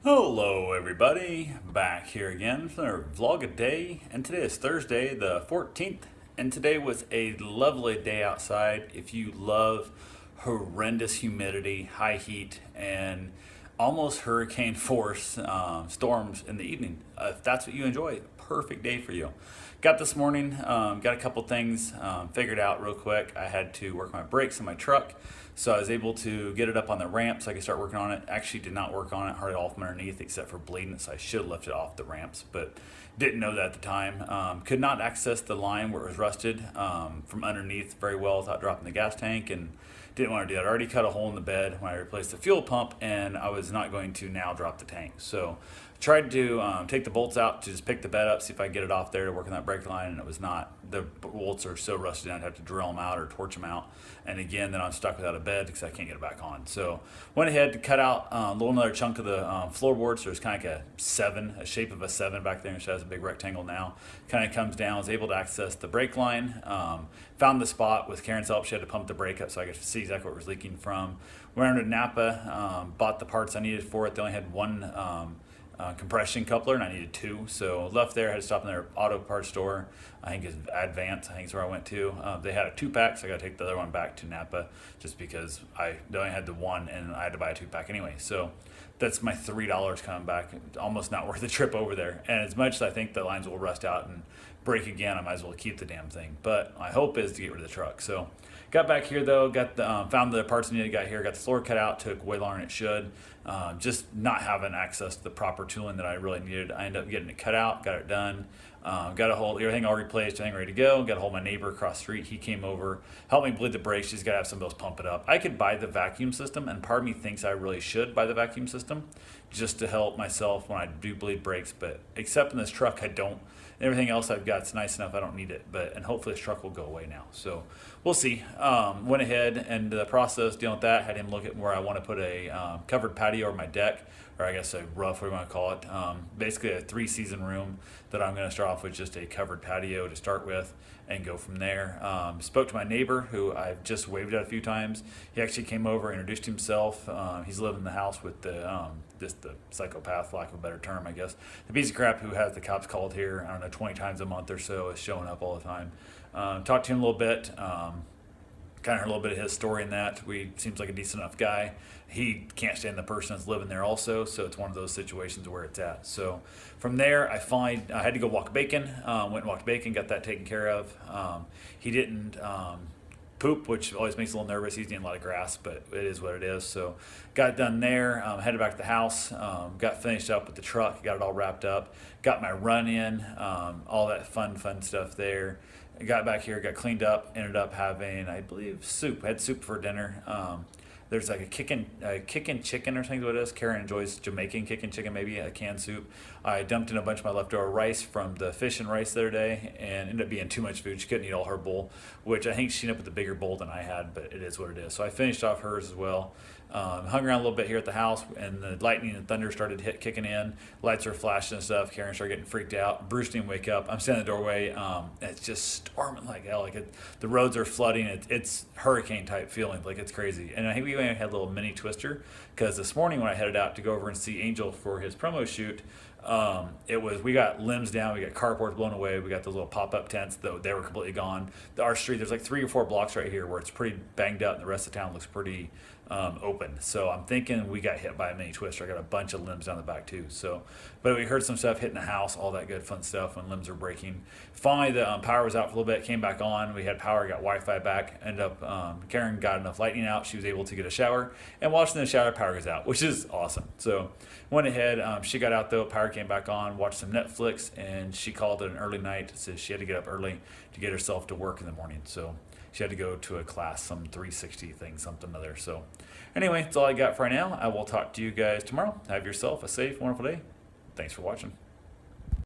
Hello everybody, back here again for another vlog a day, and today is Thursday the 14th, and today was a lovely day outside. If you love horrendous humidity, high heat, and almost hurricane force storms in the evening, if that's what you enjoy, perfect day for you. Got this morning, got a couple things figured out real quick. I had to work my brakes in my truck, so I was able to get it up on the ramp so I could start working on it. Actually, did not work on it hardly all from underneath except for bleeding, so I should have left it off the ramps, but didn't know that at the time. Could not access the line where it was rusted from underneath very well without dropping the gas tank, and didn't want to do that. I already cut a hole in the bed when I replaced the fuel pump, and I was not going to now drop the tank. So I tried to take the bolts out to just pick the bed up, see if I could get it off there to work on that brake line, and it was not. The bolts are so rusted I'd have to drill them out or torch them out. And again, then I'm stuck without a bed because I can't get it back on. So went ahead to cut out a little another chunk of the floorboard. So there's kind of like a shape of a 7 back there, and it has a big rectangle now. Kind of comes down, was able to access the brake line. Found the spot with Karen's help. She had to pump the brake up so I could see exactly what was leaking from. Went under to Napa, bought the parts I needed for it. They only had one compression coupler, and I needed 2, so left there. Had to stop in their auto parts store. I think it's Advance, I think is where I went to. They had a 2-pack, so I got to take the other one back to Napa just because I only had the one and I had to buy a 2-pack anyway. So that's my $3 coming back. Almost not worth the trip over there. And as much as I think the lines will rust out and break again, I might as well keep the damn thing. But my hope is to get rid of the truck. So got back here though, got the found the parts I needed, got here, got the floor cut out, took way longer than it should. Just not having access to the proper tooling that I really needed. I ended up getting it cut out, got it done. Got a hold everything all replaced, everything ready to go. Got a hold of my neighbor across the street. He came over, helped me bleed the brakes. She's got to have somebody else pump it up. I could buy the vacuum system, and part of me thinks I really should buy the vacuum system just to help myself when I do bleed brakes. But except in this truck, I don't. Everything else I've got is nice enough. I don't need it, and hopefully this truck will go away now. So we'll see. Went ahead and the process dealing with that. Had him look at where I want to put a covered patio over my deck, or I guess a roof, what do you want to call it. Basically a 3-season room that I'm going to start off with just a covered patio to start with and go from there. Spoke to my neighbor who I've just waved at a few times. He actually came over, introduced himself. He's living in the house with the psychopath, for lack of a better term, I guess. The piece of crap who has the cops called here, I don't know, 20 times a month or so, is showing up all the time. Talked to him a little bit. Kind of heard a little bit of his story in that. Seems like a decent enough guy. He can't stand the person that's living there also, so it's one of those situations where it's at. So from there, I had to go walk Bacon. Went and walked Bacon, got that taken care of. He didn't poop, which always makes a little nervous. He's eating a lot of grass, but it is what it is. So got it done there, headed back to the house, got finished up with the truck, got it all wrapped up, got my run in, all that fun stuff there. Got back here, got cleaned up, ended up having, I believe, soup. I had soup for dinner. There's like a kickin' chicken or something what it is. Karen enjoys Jamaican kickin' chicken, maybe a canned soup. I dumped in a bunch of my leftover rice from the fish and rice the other day, and ended up being too much food. She couldn't eat all her bowl, which I think she ended up with a bigger bowl than I had, but it is what it is. So I finished off hers as well. Hung around a little bit here at the house, and the lightning and thunder started kicking in. Lights were flashing and stuff. Karen started getting freaked out. Bruce didn't wake up. I'm standing in the doorway. It's just storming like hell. The roads are flooding. It's hurricane type feeling. Like it's crazy. And I think we had a little mini twister because this morning when I headed out to go over and see Angel for his promo shoot, we got limbs down, we got carports blown away, we got those little pop-up tents, though they were completely gone. Our street, there's like 3 or 4 blocks right here where it's pretty banged up, and the rest of the town looks pretty open. So I'm thinking we got hit by a mini twister. I got a bunch of limbs down the back too. So, but we heard some stuff hitting the house, all that good fun stuff when limbs are breaking. Finally, the power was out for a little bit, came back on. We had power, got Wi-Fi back. Ended up, Karen got enough lightning out. She was able to get a shower, and watching the shower, power goes out, which is awesome. So went ahead. She got out though, power came back on, watched some Netflix, and she called it an early night. Says she had to get up early to get herself to work in the morning. So she had to go to a class, some 360 thing, something other. So anyway, that's all I got for right now. I will talk to you guys tomorrow. Have yourself a safe, wonderful day. Thanks for watching.